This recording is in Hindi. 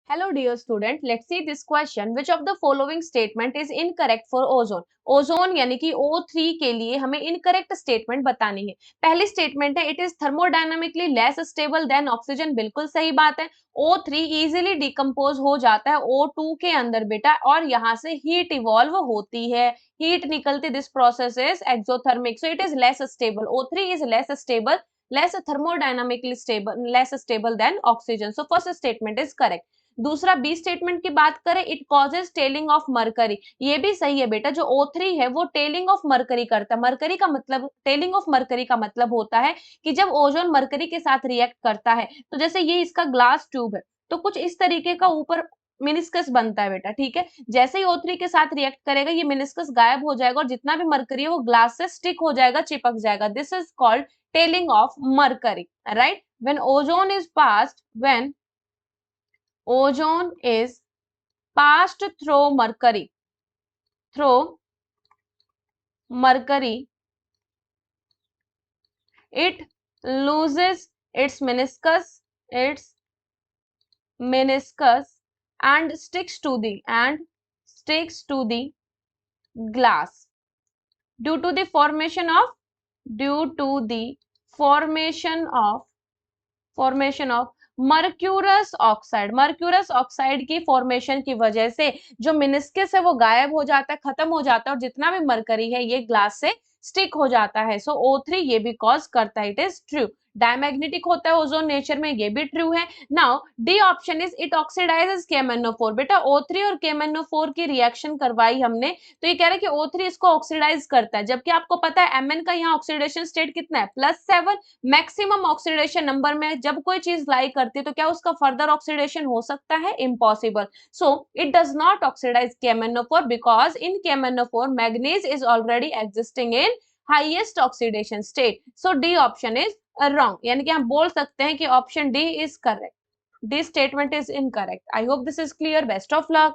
Hello dear student, let's see this question. Which of the following statement is incorrect for ozone? Ozone यानी कि O3 के लिए हमें इनकरेक्ट स्टेटमेंट बतानी है। पहली स्टेटमेंट है it is thermodynamically less stable than oxygen, बिल्कुल सही बात है। O3 इजीली डिकम्पोज हो जाता है O2 के अंदर बेटा, और यहाँ से हीट इवॉल्व होती है, हीट निकलती, this process is exothermic, so it is less stable. O3 is less stable, less thermodynamically stable, less stable than oxygen, so first statement is correct। दूसरा बी स्टेटमेंट की बात करें, it causes telling of mercury, ये भी सही है बेटा। जो O3 है वो टेलिंग ऑफ मरकरी करता है। मरकरी का मतलब, टेलिंग ऑफ मरकरी का मतलब होता है कि जब ओजोन मरकरी के साथ रिएक्ट करता है, तो जैसे ये इसका ग्लास ट्यूब है, तो कुछ इस तरीके का ऊपर मिनिस्कस बनता है बेटा, ठीक है। जैसे ही O3 के साथ रिएक्ट करेगा, ये मिनिस्कस गायब हो जाएगा और जितना भी मरकरी है वो ग्लास से स्टिक हो जाएगा, चिपक जाएगा। This is called telling of mercury, right. When ozone is passed, when ozone is passed through mercury, it loses its meniscus and sticks to the glass due to the formation of mercurous oxide. Mercurous oxide की फॉर्मेशन की वजह से जो मिनिस्कस है वो गायब हो जाता है, खत्म हो जाता है, और जितना भी मरकरी है ये ग्लास से स्टिक हो जाता है। सो O3 ये भी कॉज करता है, इट इज ट्रू। डायमैग्नेटिक होता है ओजोन नेचर में, ये भी ट्रू है। Now D option is it oxidises KMnO4। बेटा O3 और KMnO4 की रिएक्शन करवाई हमने, तो ये कह रहा है कि O3 इसको ऑक्सीडाइज करता है, जबकि आपको पता है Mn का यहाँ ऑक्सीडेशन स्टेट कितना है, +7। मैक्सिमम ऑक्सीडेशन नंबर में जब कोई चीज लाई करती है तो क्या उसका फर्दर ऑक्सीडेशन हो सकता है, impossible. So it does not oxidize KMnO4 because in KMnO4 manganese is already existing in highest oxidation state. So D option is wrong, यानी कि हम बोल सकते हैं कि option D is correct, D statement is incorrect. I hope this is clear, best of luck.